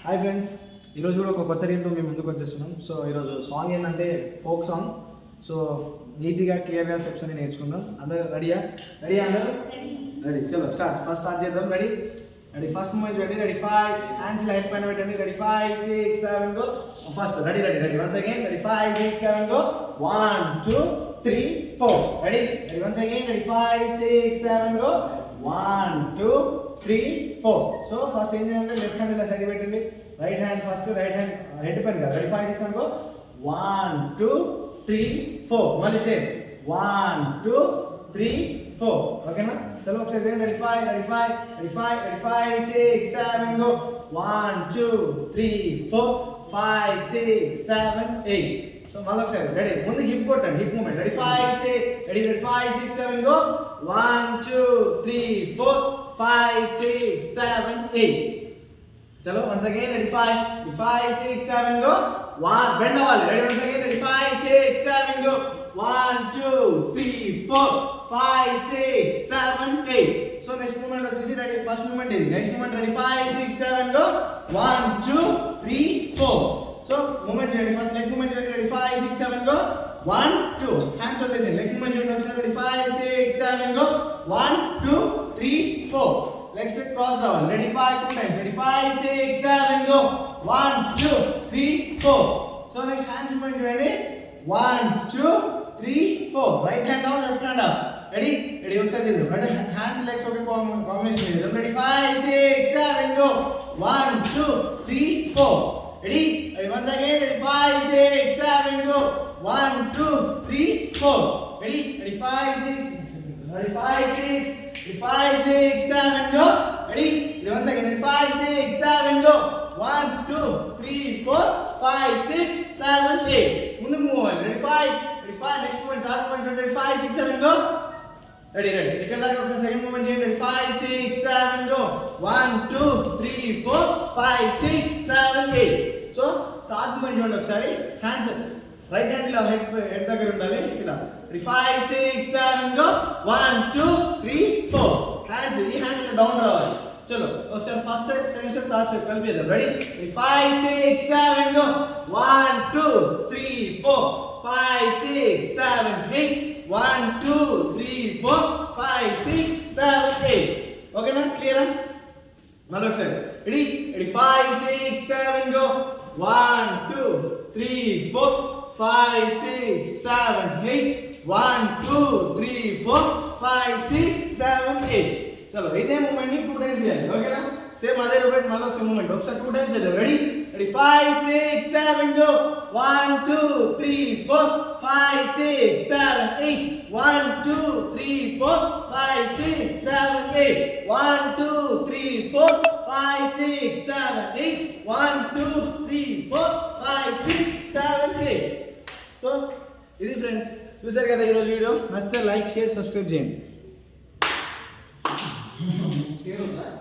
Hi friends, ఈరోజు కూడా ఒక కొత్త రీల్తో మేము ముందుకు వచ్చేస్తున్నాం. సో ఈరోజు సాంగ్ ఏంటంటే ఫోక్ సాంగ్. సో నీట్గా క్లియర్గా స్టెప్స్ అని నేర్చుకుందాం. అందరూ రెడీయా? అందరూ రెడీ? చలో స్టార్ట్ చేద్దాం. Ready? First moment ready 5 hands light పైన పెట్టండి. Ready 5 6 7 go. First ready once again. Ready 5 6 7 go. 1 2 3 4. Ready once again. Ready 5 6 7 go. 1 2 3 4. So first ఏం చేయాలంటే లెఫ్ట్ హ్యాండ్ ఇలా సైడ్ పెట్టండి. Right hand first, right hand head పైన కదా. Ready 5 6 7 go. 1 2 3 4. మళ్ళీ same 1 2 3 4. ఓకేనా? చలో ఒకసారి రెడీ 5 6 7 గో. 1 2 3 4 5 6 7 8. సో మళ్ళీ ఒకసారి రెడీ. ముందు హిప్ కొట్టండి, హిప్ మూమెంట్. Ready 5 6 7 go. 1 2 3 4 5 6 7 8. చలో once again. Ready 5 6 7 go. 1 bend అవ్వాలి. Ready once again. Ready 5 6 7 go. 1 2 3 4 5 6 7 8. So next moment వచ్చేసి రెడీ. ఫస్ట్ మూమెంట్ ఇది. Next moment ready 5 6 7 go. 1 2 3 4. So moment చేయండి. First leg moment చేయండి. Ready 5 6 7 go. 1 2 hands వదిలేసి leg moment చేయండి ఒకసారి. Ready 5 6 7 go. 1 2 3 4. Legs cross రావాలి. Ready 5 2 times. Ready 5 6 7 go. 1 2 3 4. So next hands moment చేయండి. 1 2 3 4. Right hand down, left hand up. Ready ఒకసారి చేద్దాం. Ready hands legs ఒకే కాంబినేషన్ చేద్దాం. Ready 5 6 7 go. 1 2 3 4. Ready once again. Ready 5 6 7 go. 1 2 3 4. Ready 5 6 7 go. Ready? Once again. Ready? 5 6 7 go. 1 2 3 4 5 6 7 8. Mundu move on. Ready? 5. Next movement. Third movement. Ready? 5 6 7 go. Ready. Ikkada daaka okka second movement cheyandi. Ready? 5 6 7 go. 1 2 3 4 5 6 7 8. So third movement cheyandi okkasari. Hands right hand ఇలా head దగ్గర ఉండాలి. ఇలా 5 6 7 go. 1 2 3 4. Hands ఈ hand ఇలా down రావాలి. చలో ఒకసారి first step, second step, third step కలిపేద్దాం. Ready 5 6 7 go. 1 2 3 4 5 6 7 8. 1 2 3 4 5 6 7 8. ఓకేనా? క్లియరా? మళ్ళీ ఒకసారి. Ready 5 6 7 go. 1 2 3 4 5 6 7 8. 1 2 3 4 5 6 7 8. చలో ఇదే మూమెంట్ ని 2 టైమ్స్ చేయాలి. ఓకేనా? సేమ్ అదే రిపీట్. మళ్ళీ ఒకసారి మూమెంట్ ఒకసారి 2 టైమ్స్ చేద్దాం. Ready 5 6 7 go. 1 2 3 4 5 6 7 8. 1 2 3 4 5 6 7 8. 1 2 3 4 5 6 7 8. 1 2 3 4 5 6 7 8. సో ఇది ఫ్రెండ్స్, చూసారు కదా ఈరోజు వీడియో. నచ్చితే లైక్ షేర్ సబ్స్క్రైబ్ చేయండి.